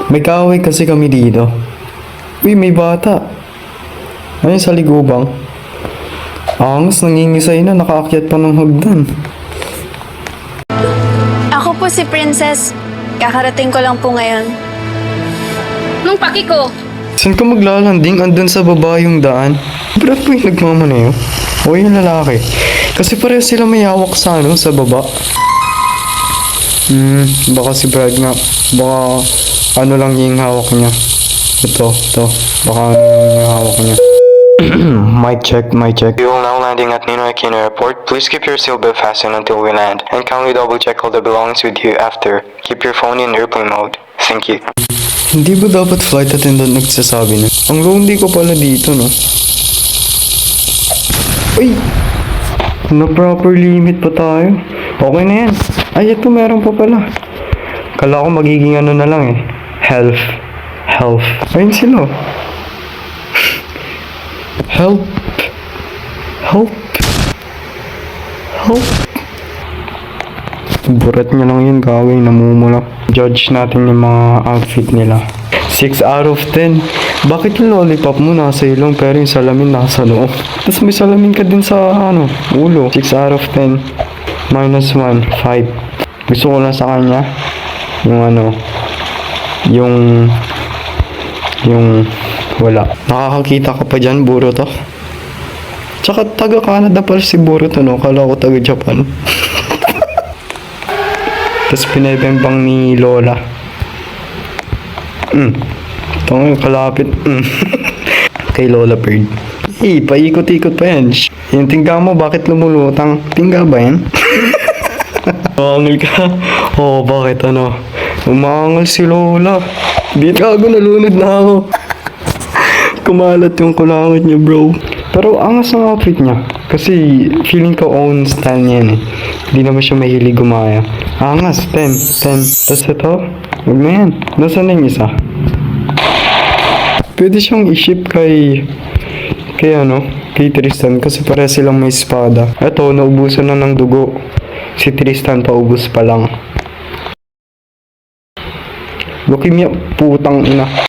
May kaaway kasi kami dito. Uy, may bata. Ayun sa ligubang. Angas, nangingisay na, nakaakyat pa ng hagdan. Ako po si Princess. Kakarating ko lang po ngayon. Nung paki ko. Saan ka maglalanding? Andun sa baba yung daan. Brad po yung nagmamanayo. O yung lalaki. Kasi pareho sila may hawak sa sa baba. Baka si Brad nga. Baka ano lang yung hawak niya. Ito. Baka ano lang yung hawak niya. Mic check. You will now landing at Ninoy Aquino Airport. Please keep your seatbelt fastened until we land. And kindly double check all the belongings with you after. Keep your phone in airplane mode. Thank you. Hindi ba dapat flight attendant nagsasabi na? Ang lonely ko pala dito, no? Uy! Na proper limit pa tayo. Okay na yan. Ay, ito meron pa pala. Kala ko magiging ano na lang eh. Health. Ayun sila. Help. Burat niya lang yun, gawin, namumula. Judge natin yung mga outfit nila. 6 out of 10. Bakit yung lollipop mo nasa ilong pero yung salamin nasa loob? Tapos may salamin ka din sa ulo. 6 out of 10. Minus 1, 5. Gusto ko lang sa kanya yung wala. Nakakakita ka pa dyan, buro to. Tsaka taga Canada pala si buro to, no? Kala ko taga Japan. Tapos pinebembang ni Lola. Ito nga yung kalapit. Kay Lola Bird. Paikot-ikot pa yan. Yung tingga mo, bakit lumulutang? Tingga ba yan? Umangal ka? Oo, bakit ano? Umangal si Lola. Di ako, nalunod na ako. Kumalat yung kulangit niya, bro. Pero angas ang outfit niya. Kasi feeling ko own style niya yan eh. Hindi naman siya mahilig gumaya. Angas, 10. Tapos ito, huwag na yan. Nasaan na yung isa? Pwede siyang i-ship kay Tristan kasi pare silang may espada. Ito, naubusan na ng dugo. Si Tristan paubos pa lang. Leukemia, putang ina.